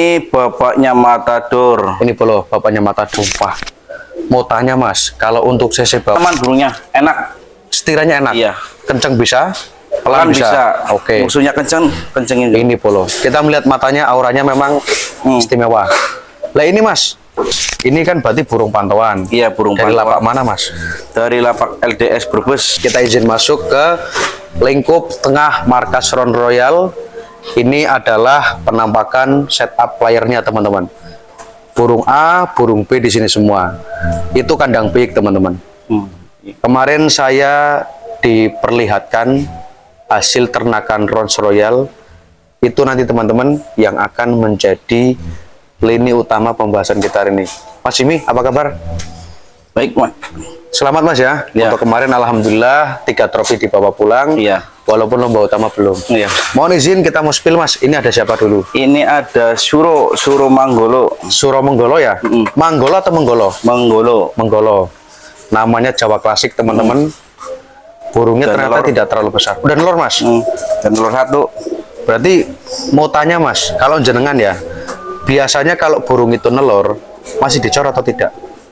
Ini bapaknya Matador. Ini bolo, bapaknya Matador. Wah, mau tanya mas, kalau untuk CC bapak, Teman burungnya enak. setirannya enak? Iya. Kenceng bisa? Pelan Pelan bisa? Oke. Musuhnya kencengin. Ini bolo. Kita melihat matanya, auranya memang istimewa. Lah ini mas, ini kan berarti burung pantauan. Iya, burung Dari pantauan. lapak mana mas? Dari lapak LDS Brebes. Kita izin masuk ke lingkup tengah markas Ron Royal. Ini adalah penampakan setup playernya teman-teman. Burung A, burung B di sini semua. Itu kandang big teman-teman. Kemarin saya diperlihatkan hasil ternakan Ron Royal. Itu nanti teman-teman yang akan menjadi lini utama pembahasan kita hari ini. Mas Jimmy, apa kabar? Baik, Mas. Selamat mas ya. Ya. Untuk kemarin alhamdulillah 3 trofi dibawa pulang. Iya. Walaupun lomba utama belum. Iya. Mohon izin kita mau spill mas. Ini ada siapa dulu? Ini ada Suro Manggolo. Suro Menggolo ya? Manggolo atau Menggolo? Menggolo. Menggolo. Namanya Jawa klasik teman-teman. Burungnya Dan ternyata telur. tidak terlalu besar. Udah nelor mas. Dan telur satu. Berarti mau tanya mas, kalau jenengan ya, biasanya kalau burung itu nelor masih dicor atau tidak?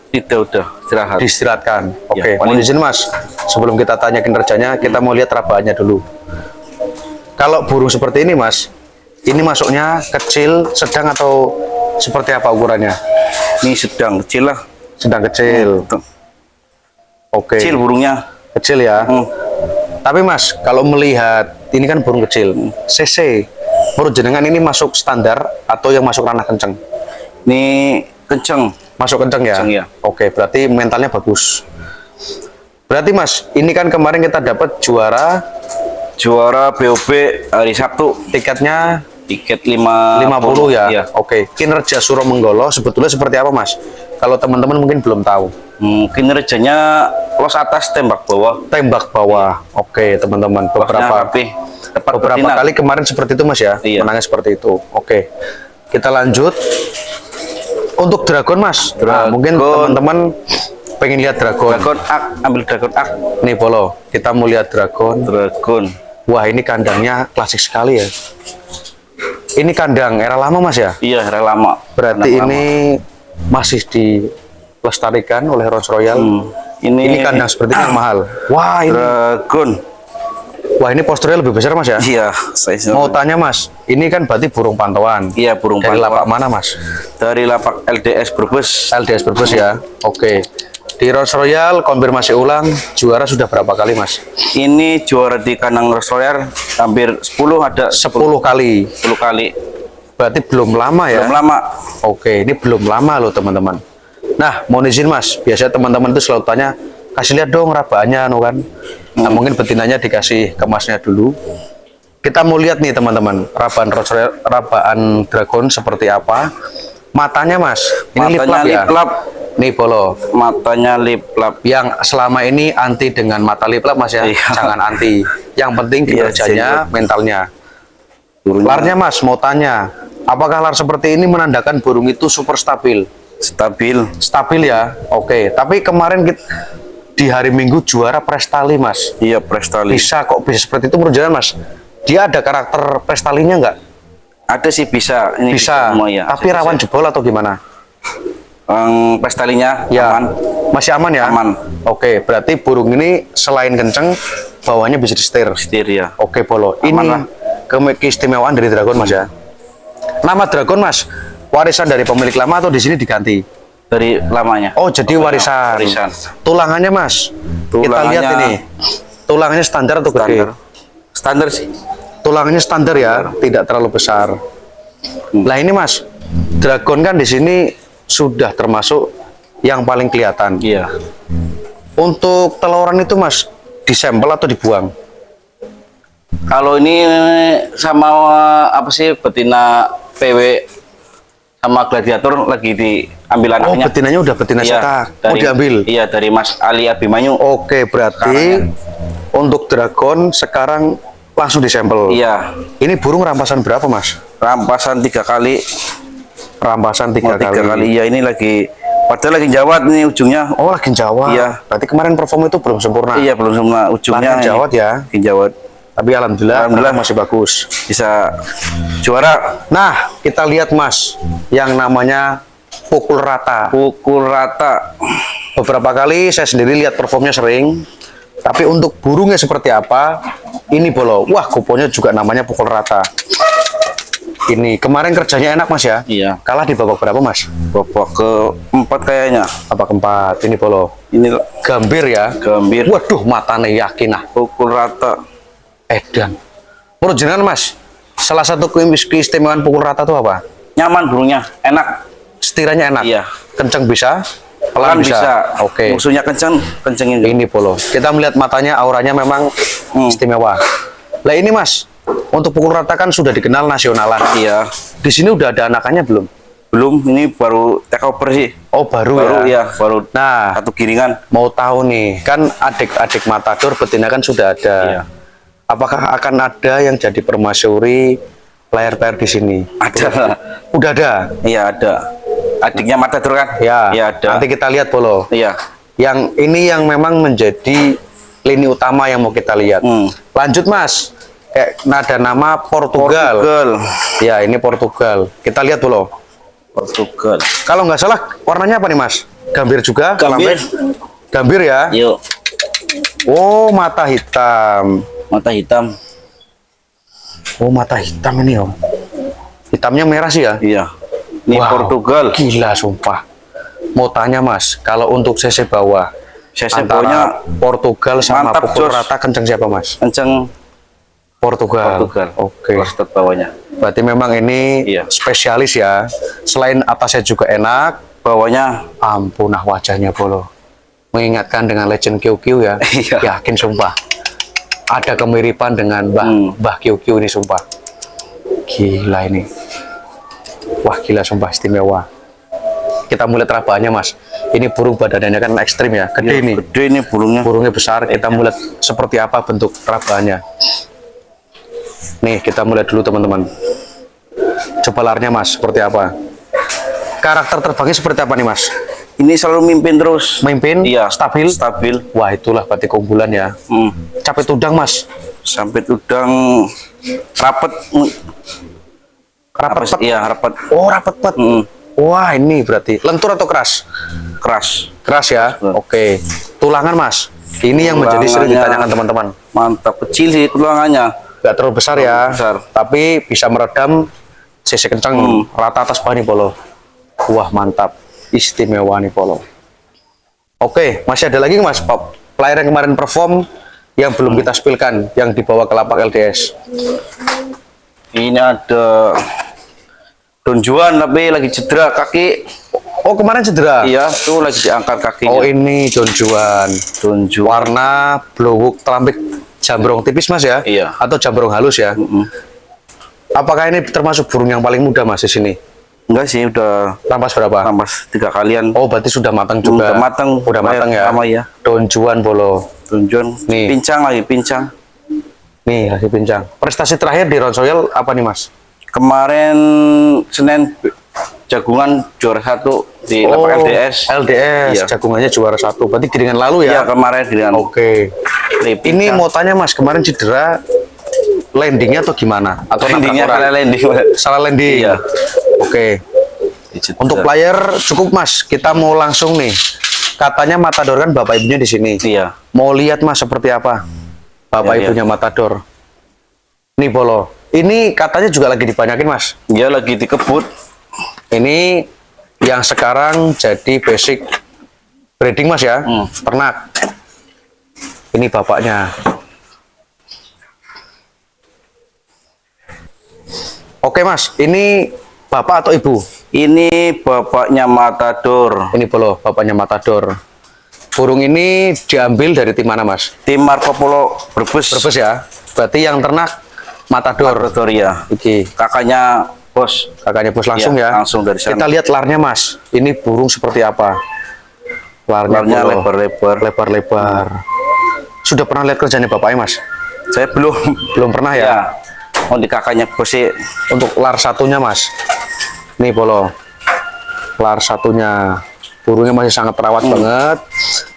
Itu udah istirahat. Diistirahatkan. Oke, Ya, mohon izin mas. Sebelum kita tanya kinerjanya, kita mau lihat rabaannya dulu. Kalau burung seperti ini mas, ini masuknya kecil, sedang atau seperti apa ukurannya? Ini sedang kecil lah. Sedang kecil. Tuh. Oke. Kecil burungnya. Kecil ya. Tapi mas, kalau melihat ini kan burung kecil, CC, menurut jenengan ini masuk standar atau yang masuk ranah kenceng? Ini kenceng. Masuk kenceng ya? Kenceng, ya. Oke, berarti mentalnya bagus. Berarti mas, ini kan kemarin kita dapat juara, Juara BOB hari Sabtu. tiketnya Tiket 50 ya? Iya. Oke, kinerja Suro Menggolo sebetulnya seperti apa mas? Kalau teman-teman mungkin belum tahu. Kinerjanya los atas tembak bawah. Tembak bawah. Oke, teman-teman. Beberapa betina. kali kemarin seperti itu mas ya? Iya. Menangnya seperti itu. Oke, kita lanjut. Untuk dragon mas, nah, Dragon. mungkin teman-teman pengen lihat dragon. Dragon ak, ambil dragon ak. Nih Polo, kita mau lihat dragon. Dragon. Wah ini kandangnya klasik sekali ya. Ini kandang era lama mas ya? Iya, era lama. Berarti Anak ini masih dilestarikan oleh Ron Royal. lama. Ini kandang seperti ini yang mahal. Wah ini, Dragon. wah ini posturnya lebih besar mas ya? Iya, size-nya. Mau tanya mas, ini kan berarti burung pantauan. Iya, burung Dari pantauan. lapak mana mas? Dari lapak LDS Brebes. LDS Brebes ya. Oke. Di Ron Royal konfirmasi ulang juara sudah berapa kali mas? Ini juara di kandang Royal hampir 10 ada 10 kali. 10 kali. Berarti belum lama ya? Belum lama. Oke, ini belum lama loh teman-teman. Nah, mohon izin mas, biasanya teman-teman itu selalu tanya, kasih lihat dong rabaannya, no kan? Nah, mungkin betinanya dikasih kemasnya dulu. Kita mau lihat nih teman-teman, rabaan dragon seperti apa. Matanya mas, ini Matanya liplap ya? liplap. Nih Polo, Matanya liplap. yang selama ini anti dengan mata liplap mas ya, Iya. jangan anti. Yang penting Iya, kinerjanya, mentalnya. Burungnya Larnya mas, mau tanya, apakah lar seperti ini menandakan burung itu super stabil? stabil. Stabil ya, oke. Tapi kemarin di hari Minggu juara prestali mas. Iya, prestali. Bisa kok bisa seperti itu menurut jenengan mas? Dia ada karakter prestalinya nggak? Ada sih bisa. Ini Bisa. semua ya. Tapi rawan jebol atau gimana? Prestalinya Ya, aman. masih aman ya? Aman. Oke, berarti burung ini selain kenceng, bawahnya bisa disetir. Setir ya. Oke, Polo. Aman Ini lah. keistimewaan dari dragon mas ya. Nama dragon mas, warisan dari pemilik lama atau di sini diganti? Dari lamanya. Oh, jadi warisan. Warisan. Tulangannya mas, kita lihat Tulangannya ini. Tulangannya standar atau gede? Standar. Standar sih. Tulangannya standar ya, tidak terlalu besar. Nah ini mas, dragon kan di sini sudah termasuk yang paling kelihatan. Iya. Untuk teloran itu mas, disampel atau dibuang? Kalau ini sama apa sih betina PW sama gladiator lagi diambil Oh, anaknya. betinanya udah betina Iya, cetak. Oh, diambil. Iya, dari Mas Ali Abimanyu. Oke, berarti untuk dragon sekarang langsung disampel. Iya. Ini burung rampasan berapa mas? Rampasan 3 kali. Rampasan Mau 3 3 kali. Iya, ini lagi padahal lagi jawat nih ujungnya. Oh, lagi Jawa. Iya. Berarti kemarin perform itu belum sempurna. Iya, belum sempurna ujungnya. Lagi ini. jawat ya. Lagi jawat. Tapi alhamdulillah masih bagus. Bisa juara. Nah, kita lihat Mas, yang namanya pukul rata. Pukul rata. Beberapa kali saya sendiri lihat performnya sering, tapi untuk burungnya seperti apa, ini Bolo. Wah, kuponnya juga namanya pukul rata. Ini kemarin kerjanya enak Mas ya? Iya. Kalah di babak berapa Mas? Babak keempat kayaknya. Babak keempat. Ini Bolo. Ini Gambir ya? Gambir. Waduh, matanya yakin ah. Pukul rata. Edan. Menurut jenengan Mas, salah satu keistimewaan pukul rata itu apa? Nyaman burungnya, enak. Setiranya enak. Iya. Kenceng bisa, Pelan pelan bisa. Oke. Musuhnya kencengin. Ini Polo. Kita melihat matanya, auranya memang istimewa. Lah ini Mas, untuk pukul rata kan sudah dikenal nasionalan. Iya. Di sini udah ada anakannya belum? Belum, ini baru take over sih. Oh baru ya. Ya, baru. Nah, Satu giringan. mau tahu nih, kan adik-adik matador betina kan sudah ada. Iya. Apakah akan ada yang jadi permasyuri player-player di sini? Ada. Udah ada. Iya, ada. Adiknya Matador kan? Ya. Iya, ada. Nanti kita lihat Polo. Iya. Yang ini yang memang menjadi lini utama yang mau kita lihat. Lanjut Mas. Kayak nada nama Portugal. Ya, ini Portugal. Kita lihat dulu. Portugal. Kalau nggak salah warnanya apa nih Mas? Gambir juga? Gambir. Gambir ya? Yuk. Oh, mata hitam. Mata hitam. Oh, mata hitam ini om. Hitamnya merah sih ya? Iya. Ini Wow, Portugal. Gila sumpah. Mau tanya Mas, kalau untuk CC bawah, CC antara bawahnya Portugal sama mantap, pukul Jos. rata kenceng siapa Mas? Kenceng Portugal. Oke. Prostat bawahnya. Berarti memang ini Iya. spesialis ya. Selain atasnya juga enak, Bawahnya ampun nah wajahnya Bolo. Mengingatkan dengan legend QQ ya. Iya. Yakin sumpah. Ada kemiripan dengan Mbah QQ ini sumpah. Gila ini. Wah gila sumpah istimewa. Kita mulai terabaannya Mas. Ini burung badannya kan ekstrim ya. Gede ini. gede ini burungnya. Burungnya besar. Kita mulai seperti apa bentuk terabaannya. Nih kita mulai dulu teman-teman. Coba larnya Mas seperti apa? Karakter terbangnya seperti apa nih Mas? Ini selalu mimpin terus. Mimpin? Iya. Stabil? Stabil. Wah itulah berarti keunggulan ya. Capek tudang Mas. Sampai udang rapet. Rapet. Iya, rapet. Oh rapet pet. Wah ini berarti lentur atau keras? Keras. Keras ya. Oke. Tulangan Mas. Ini yang menjadi sering Tulangannya ditanyakan teman-teman. Mantap. Kecil sih tulangannya. Gak terlalu besar ya. Besar. Tapi bisa meredam CC kencang rata atas bawah nih Polo. Wah mantap. Istimewa nih Polo. Oke, masih ada lagi Mas player yang kemarin perform yang belum kita spilkan yang dibawa ke lapak LDS. Ini ada Don Juan tapi lagi cedera kaki. Oh kemarin cedera. Iya, tuh lagi diangkat kakinya. Oh ini Don Juan. Don Juan. Warna blowhook telampik jambrong tipis Mas ya? Iya. Atau jambrong halus ya? Apakah ini termasuk burung yang paling muda Mas di sini? Enggak sih, udah Rampas berapa? rampas 3 kalian. Oh berarti sudah matang juga. Udah matang. Udah matang ya. Sama ya. Don Juan Bolo. Don Juan. Nih. Pincang lagi, pincang. Nih hasil pincang. Prestasi terakhir di Ronsoil apa nih Mas? Kemarin Senin jagungan juara 1 di lapak LDS. LDS. Iya. Jagungannya juara 1. Berarti giringan lalu Iya, ya? kemarin dengan Oke. Ini mau tanya Mas, kemarin cedera landingnya atau gimana? Atau landingnya nabrak karena orang? landing. Salah landing. Iya. Oke. Untuk player cukup Mas, kita mau langsung nih. Katanya Matador kan bapak ibunya di sini. Iya. Mau lihat Mas seperti apa bapak Iya, ibunya Matador. Nih Bolo. Ini katanya juga lagi dibanyakin Mas. Dia lagi dikebut. Ini yang sekarang jadi basic breeding Mas ya, ternak. Ini bapaknya. Oke Mas, ini bapak atau ibu? Ini bapaknya Matador. Ini Bolo, bapaknya Matador. Burung ini diambil dari tim mana Mas? Tim Marco Polo Brebes. Brebes ya. Berarti yang ternak Matador. Matador ya. Oke. Kakaknya bos. Kakaknya bos langsung Iya, ya. langsung dari sana. Kita lihat larnya Mas. Ini burung seperti apa? Larnya Bolo. lebar-lebar. Lebar-lebar. Sudah pernah lihat kerjanya bapaknya Mas? Saya belum. Belum pernah ya? Ya. Oh, di kakaknya bos sih. Untuk lar satunya Mas. Nih Bolo. Lar satunya. Burungnya masih sangat terawat banget.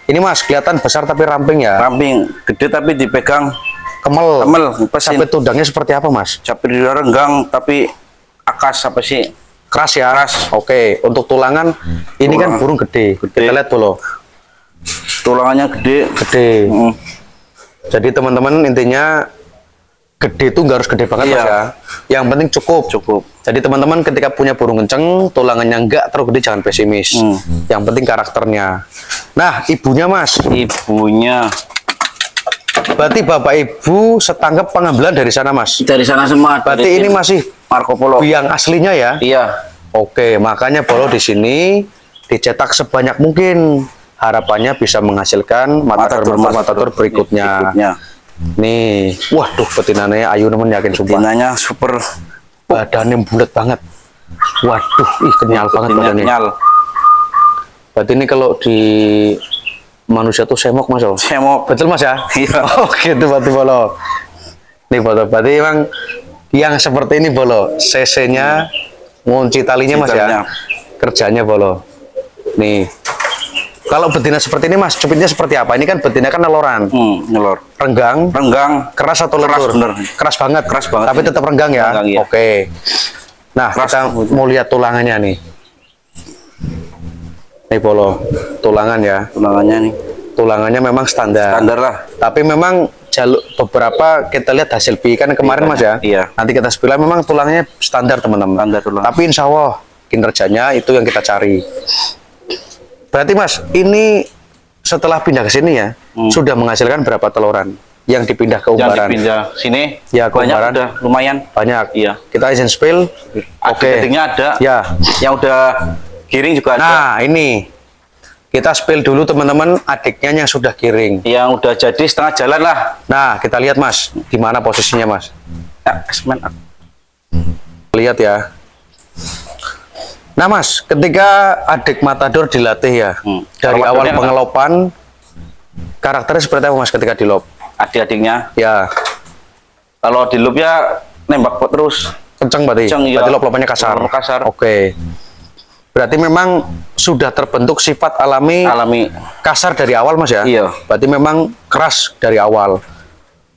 Ini Mas kelihatan besar tapi ramping ya. Ramping gede tapi dipegang Kemel. Kemel, pesin. Capit tudangnya seperti apa, Mas? Capit renggang tapi akas apa sih? Keras ya. Keras. Oke, untuk tulangan ini kan burung gede. Kita lihat dulu. Tulangannya gede. Gede. Jadi teman-teman intinya gede itu nggak harus gede banget Iya. Mas ya. Yang penting cukup. Cukup. Jadi teman-teman ketika punya burung kenceng, tulangannya nggak terlalu gede jangan pesimis. Yang penting karakternya. Nah, ibunya Mas. Ibunya Berarti Bapak Ibu setangkap pengambilan dari sana Mas. dari sana semua. Berarti dari ini tim masih Marco Polo. yang aslinya ya. Iya. Oke, makanya Polo di sini dicetak sebanyak mungkin. Harapannya bisa menghasilkan matador berikutnya. Nih, waduh betinanya ayu nemen yakin sumpah. Betinanya super. Badannya bulat banget. Waduh, ih kenyal banget badannya. Kenyal. Berarti ini kalau di manusia tuh semok Mas. Semok. Betul Mas ya? Iya. Oh gitu berarti Bolo. Nih Bolo, berarti emang yang seperti ini Bolo. CC-nya ngunci talinya Mas ya. Citarnya. Kerjanya Bolo. Nih. Kalau betina seperti ini Mas, cupitnya seperti apa? Ini kan betina kan neloran. Nelor. Renggang, Renggang. keras atau Keras, lentur? bener. Keras banget. Keras banget. Tapi tetap renggang ya. Renggang, iya. Oke. Nah, Keras. kita mau lihat tulangannya nih. Nih Bolo, tulangan ya. Tulangannya nih. Tulangannya memang standar. Standar lah. Tapi memang jalur beberapa kita lihat hasil pi kan kemarin Mas ya. Iya. Nanti kita spill memang tulangnya standar teman-teman. Standar tulang. Tapi insya Allah kinerjanya itu yang kita cari. Berarti Mas, ini setelah pindah ke sini ya, sudah menghasilkan berapa teluran yang dipindah ke Yang Umbaran? dipindah sini. Ya, ke banyak Umbaran. udah lumayan. Banyak. Iya. Kita izin spill. Oke. Adik-adiknya ada. Ya. Yang udah giring juga ada. Nah, ini kita spill dulu teman-teman adiknya yang sudah giring. Yang udah jadi setengah jalan lah. Nah, kita lihat Mas, di mana posisinya Mas? Ya, Esmen. Lihat ya. Nah Mas, ketika adik matador dilatih ya, dari Kalau awal matadornya pengelopan, karakternya seperti apa Mas ketika di lob? Adik-adiknya. Ya, Kalau di loop ya nembak terus. kenceng berarti? Kenceng, iya. Berarti lob-lopannya kasar? Kasar. Oke. Berarti memang sudah terbentuk sifat alami Alami. kasar dari awal Mas ya? Iya. Berarti memang keras dari awal.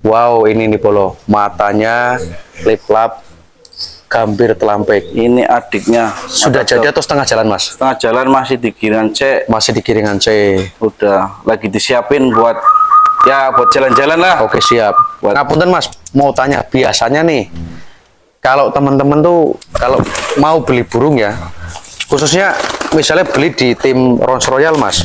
Wow, ini nih Polo. Matanya, lip-lap, gambir telampek. Ini adiknya. Sudah jadi atau setengah jalan Mas? Setengah jalan masih di giringan C. Masih di giringan C. Udah lagi disiapin buat ya buat jalan-jalan lah. Oke siap. Buat- Ngapunten Mas, mau tanya biasanya nih, kalau teman-teman tuh kalau mau beli burung ya, khususnya misalnya beli di tim Rolls Royal Mas,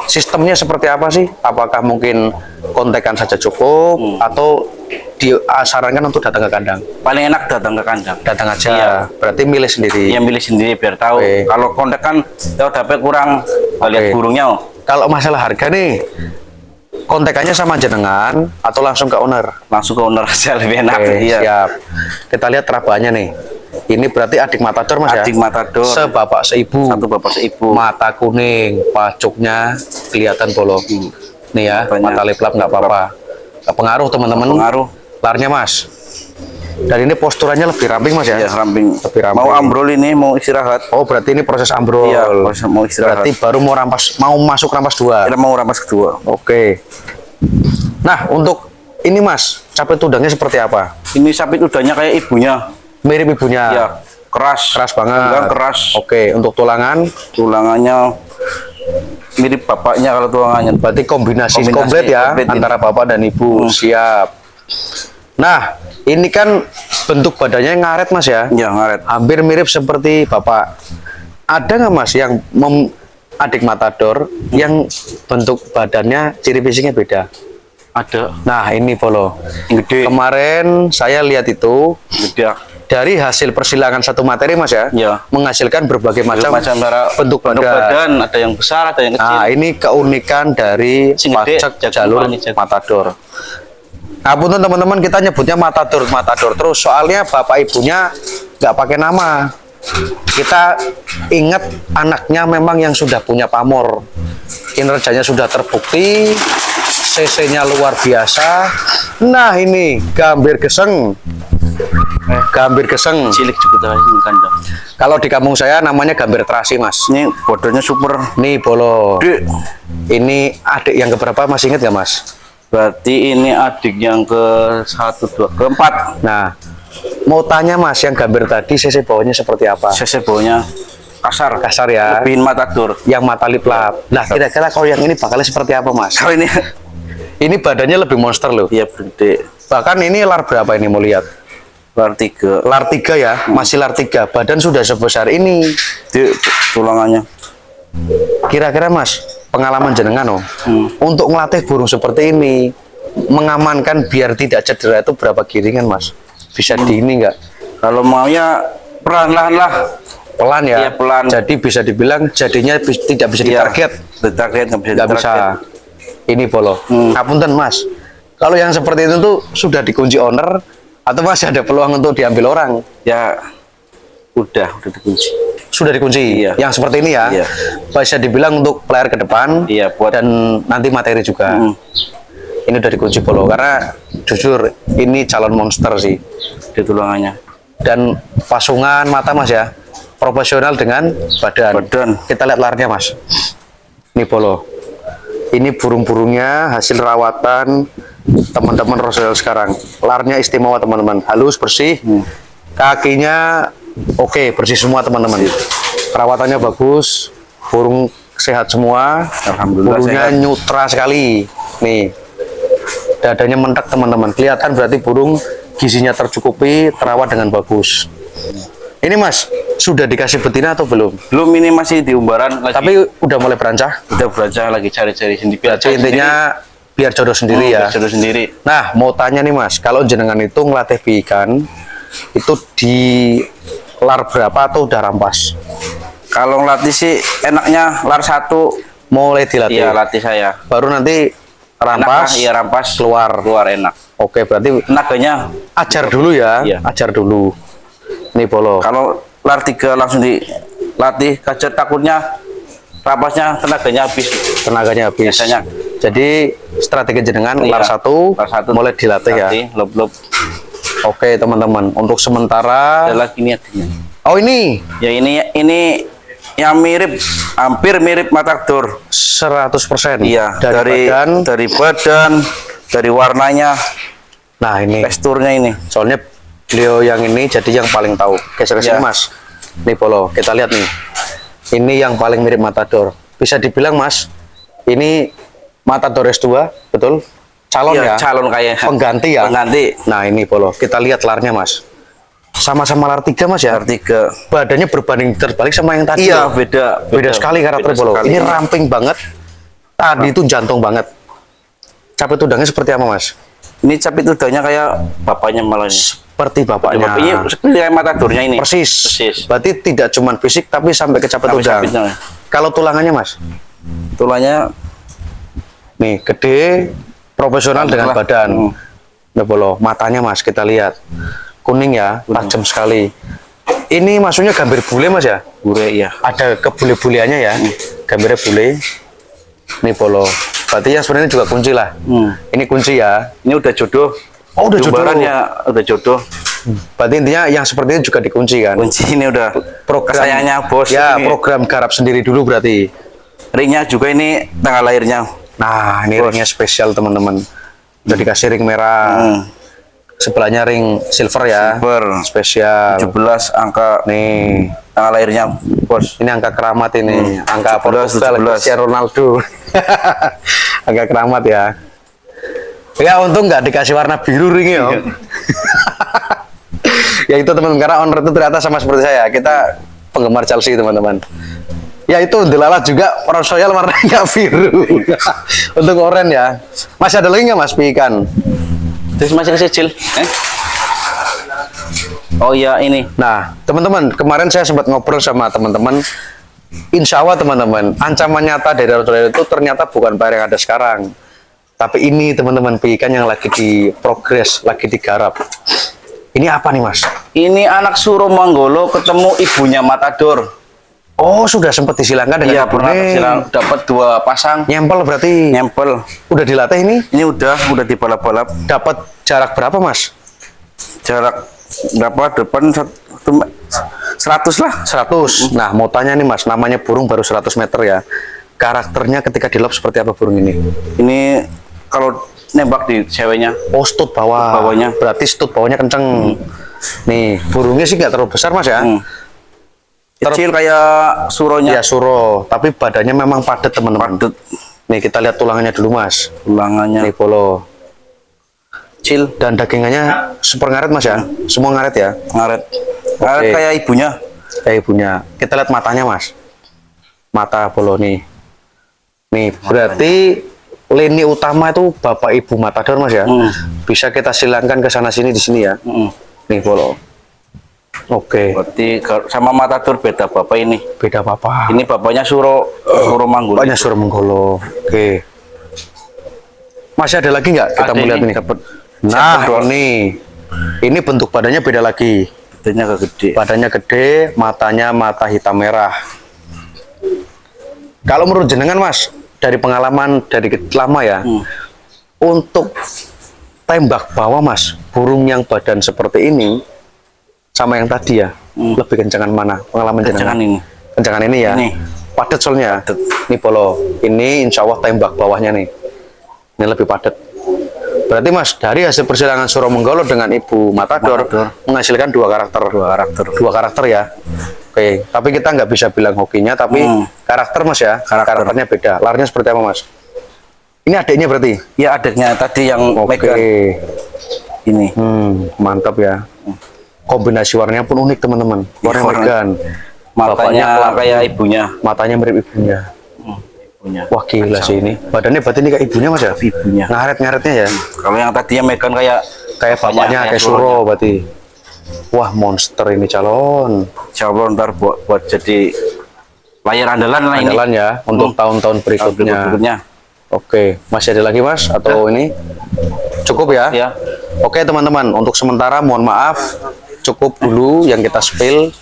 sistemnya seperti apa sih? Apakah mungkin kontekan saja cukup atau disarankan untuk datang ke kandang? Paling enak datang ke kandang. Datang aja. Iya. Berarti milih sendiri. Yang milih sendiri biar tahu. Oke. Kalau kontak kan ya dapat kurang lihat Oke. burungnya. Kalau masalah harga nih, kontekannya sama jenengan atau langsung ke owner? Langsung ke owner aja lebih enak. Oke, Iya. siap. Kita lihat terabannya nih. Ini berarti adik matador Mas ya? Adik matador. Sebapak seibu. Satu bapak seibu. Mata kuning, pacuknya kelihatan bolong. Nih ya, Matanya. mata liplap nggak apa-apa. Nggak pengaruh teman-teman. Pengaruh. Larnya Mas. Dan ini posturannya lebih ramping Mas ya? Ya ramping. Lebih ramping. Mau ambrol ini mau istirahat. Oh, berarti ini proses ambrol. Iya, proses mau istirahat. Berarti baru mau masuk rampas 2. Kita mau rampas kedua. Oke. Nah, untuk ini Mas, capit tudangnya seperti apa? Ini sapi udahnya kayak ibunya. Mirip ibunya. Ya, keras. Keras banget. Enggak keras. Oke, untuk tulangan Tulangannya mirip bapaknya kalau tulangannya. berarti kombinasi Kombinasi komplit ya komplit ini. antara bapak dan ibu. Siap. Nah, ini kan bentuk badannya ngaret Mas ya. Ya, ngaret. Hampir mirip seperti bapak. Ada nggak Mas yang adik matador yang bentuk badannya ciri fisiknya beda? Ada. Nah, ini Polo. Gede. Kemarin saya lihat itu Gede. dari hasil persilangan satu materi Mas ya, Ya. menghasilkan berbagai macam cara bentuk badan. ada yang besar, ada yang kecil. Nah, ini keunikan dari Sing gede, pacek jago jalur manis, jago. matador. Nah, punten teman-teman, kita nyebutnya matador terus soalnya bapak ibunya nggak pakai nama. Kita ingat anaknya memang yang sudah punya pamor, kinerjanya sudah terbukti, CC-nya luar biasa. Nah, ini gambir geseng. Gambir geseng. Cilik juga di kandang. Kalau di kampung saya namanya gambir terasi, Mas. Ini bodohnya super. Nih, Bolo. Gede. Ini adik yang keberapa Mas inget nggak Mas? Berarti ini adik yang ke satu, dua, keempat. Nah, mau tanya Mas, yang gambar tadi CC bawahnya seperti apa? CC bawahnya kasar. Kasar ya. Lebihin matador. Yang mata lip lap. Nah, kira-kira kalau yang ini bakalnya seperti apa Mas? Kalau ini, Ini badannya lebih monster loh. iya gede. Bahkan ini lar berapa ini mau lihat? Lar 3. Lar 3 ya, masih lar 3. Badan sudah sebesar ini. Di tulangannya. Kira-kira Mas, pengalaman jenengan oh, untuk ngelatih burung seperti ini, mengamankan biar tidak cedera itu berapa giringan Mas? Bisa di ini nggak? Kalau maunya perlahan-lahan lah. Pelan ya? Iya, pelan. Jadi bisa dibilang jadinya tidak bisa Iya, ditarget. ditarget nggak bisa Nggak bisa. ditarget. Ini polo. Ngapunten Mas, kalau yang seperti itu tuh sudah dikunci owner atau masih ada peluang untuk diambil orang? Ya udah dikunci. Sudah dikunci. Iya. Yang seperti ini ya. Iya. Bisa dibilang untuk player ke depan. Iya, buat- dan nanti materi juga. Mm. Ini udah dikunci polo karena jujur ini calon monster sih. Di tulangannya. Dan pasungan mata Mas ya. Proporsional dengan badan. Badan. Kita lihat larnya Mas. Ini polo. Ini burung-burungnya hasil rawatan teman-teman Royal sekarang. Larnya istimewa teman-teman. Halus, bersih. Kakinya oke, bersih semua teman-teman. Perawatannya bagus. Burung sehat semua. Alhamdulillah Burungnya sehat. nyutra sekali. Nih. Dadanya mentek teman-teman. Kelihatan berarti burung gizinya tercukupi, terawat dengan bagus. Ini Mas, sudah dikasih betina atau belum? Belum, ini masih di umbaran lagi. Tapi udah mulai berancang. Udah belajar lagi cari-cari sendiri. Berarti intinya biar jodoh sendiri ya. Jodoh sendiri. Nah, mau tanya nih Mas, kalau jenengan itu ngelatih ikan itu di lar berapa atau udah rampas? Kalau ngelatih sih enaknya lar 1. Mulai dilatih. Iya, latih saya. Baru nanti rampas. Iya, rampas keluar. Keluar enak. Oke, berarti Tenaganya ajar dulu ya. Iya. Ajar dulu. Nih polo. kalau lar 3 langsung dilatih kajet, takutnya rapasnya tenaganya habis. Tenaganya habis. Biasanya. Jadi strategi jenengan Iya, lar 1 lar 1 mulai dilatih ya. Lob-lob. Oke, teman-teman. Untuk sementara Ada lagi nih adiknya. oh ini Ya ini yang mirip, hampir mirip matador. 100%. Iya, Dari badan. dari badan, dari warnanya, Nah, ini. teksturnya ini. Soalnya beliau yang ini jadi yang paling tahu. Geser ke sini Ya. Mas. Nih polo, kita lihat nih. Ini yang paling mirip matador. Bisa dibilang Mas, ini matador S2, betul? Calon Iya, ya? calon kayak Pengganti ya? Pengganti. Nah, ini polo. Kita lihat larnya Mas. Sama-sama lar 3 Mas ya? Lar 3. Badannya berbanding terbalik sama yang tadi. Iya, loh. beda. Beda sekali karakter Beda polo. sekali. Ini ramping banget. Tadi itu jantung banget. Capit udangnya seperti apa Mas? Ini capit udahnya kayak bapaknya malah ini. Seperti bapaknya. Ini seperti kayak matadornya ini. Persis. Persis. Berarti tidak cuma fisik tapi sampai ke capit Sampai udang. capitnya. Kalau tulangannya Mas, Tulangnya nih gede, profesional dengan lah. badan. Nah, bolo, matanya Mas kita lihat kuning ya, tajam sekali. Ini maksudnya gambar bule Mas ya? bure ya. Ada kebule-buleannya ya, gambarnya bule. Nih polo. Berarti ya sebenarnya juga kunci lah. Ini kunci ya. Ini udah jodoh. Oh, udah jodoh. Umbarannya udah jodoh. Berarti intinya yang seperti ini juga dikunci kan? Kunci ini udah Program kesayangannya bos. Ya, ini. program garap sendiri dulu berarti. Ringnya juga ini tanggal lahirnya. Nah, ini ringnya spesial teman-teman. Udah dikasih ring merah. Sebelahnya ring silver ya. Silver. Spesial. 17 angka Nih, tanggal lahirnya bos. ini angka keramat ini. Angka 17, Portugal 17. Cristiano Ronaldo. Angka keramat ya. Ya untung nggak dikasih warna biru ringnya om. Ya itu teman-teman, karena owner itu ternyata sama seperti saya. Kita penggemar Chelsea teman-teman. Ya itu Delala juga Royal warnanya biru. Untuk oranye ya. Masih ada lagi nggak Mas pikan? Terus masih kecil. Oh iya ini. Nah, teman-teman, kemarin saya sempat ngobrol sama teman-teman. Insya Allah teman-teman, ancaman nyata dari Royal itu ternyata bukan player yang ada sekarang. Tapi ini teman-teman, ikan yang lagi diprogres, lagi digarap. Ini apa nih Mas? Ini anak Suro Manggolo ketemu ibunya Matador. Oh, sudah sempat disilangkan dengan Iya, pernah ibunya. kesilang. Dapat 2 pasang. Nyempel berarti. Nyempel. Udah dilatih ini? Ini udah dibalap-balap. Dapat jarak berapa Mas? Jarak berapa depan 100 lah. 100. Nah, mau tanya nih Mas, namanya burung baru 100 meter ya. Karakternya ketika di lob seperti apa burung ini? Ini kalau nembak di ceweknya. Oh, stud bawah. Bawahnya. Berarti stud bawahnya kenceng. Nih, burungnya sih nggak terlalu besar Mas ya. Kecil kayak suronya. Ya suro, tapi badannya memang padat teman-teman. Padat. Nih kita lihat tulangannya dulu Mas. Tulangannya Nih polo. kecil, Dan dagingannya super ngaret Mas ya. Semua ngaret ya. ngaret. Ngaret Oke. kayak ibunya. Kayak ibunya. Kita lihat matanya Mas. Mata polo nih. Nih berarti lini utama itu bapak ibu matador Mas ya. Bisa kita silangkan ke sana sini di sini ya. Nih polo. Oke. Berarti sama matador beda bapak ini. Beda bapak. Ini bapaknya Suro Manggul. Bapaknya Suro Menggolo. Oke. Masih ada lagi nggak? Kita Ada mau lihat ini. ini. Nah, Dapet. ini bentuk badannya beda lagi. Badannya agak gede. Badannya gede, matanya mata hitam merah. Kalau menurut jenengan Mas, dari pengalaman dari lama ya, untuk tembak bawah Mas, burung yang badan seperti ini sama yang tadi ya, lebih kencengan mana? Pengalaman Kencengan jenengan? ini. Kencengan ini ya. Ini. Padat soalnya. Padat. Ini polo. Ini insya Allah tembak bawahnya nih. Ini lebih padat. Berarti Mas, dari hasil persilangan Suro Menggolo dengan Ibu Matador, menghasilkan dua karakter. Dua karakter ya. Oke, tapi kita nggak bisa bilang hokinya, tapi karakter Mas ya. Karakternya beda. Larinya seperti apa Mas? Ini adiknya berarti? Ya adiknya tadi yang Oke. megang ini. Mantap ya. Kombinasi warnanya pun unik teman-teman. Warna warna- megan. Matanya Bapaknya kayak ibunya. matanya mirip ibunya. Ibunya. Wah gila sih ini. Badannya berarti ini kayak ibunya Mas ya? Ibunya. Ngaret-ngaretnya ya? Kalau yang tadi yang megang kayak Kayak bapaknya, kayak Suro berarti. Wah monster ini calon. Insya Allah ntar buat jadi layar andalan lah ini. Andalan ya untuk tahun-tahun berikutnya. Berikutnya. Oke, masih ada lagi Mas atau ini cukup ya? Ya. Oke teman-teman, untuk sementara mohon maaf cukup dulu yang kita spill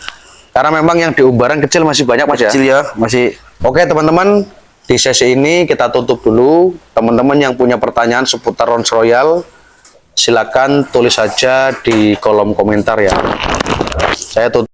karena memang yang di umbaran kecil masih banyak Mas ya. Kecil ya, masih. Oke teman-teman, di sesi ini kita tutup dulu. Teman-teman yang punya pertanyaan seputar Rolls Royal, silakan tulis saja di kolom komentar ya. Saya tutup.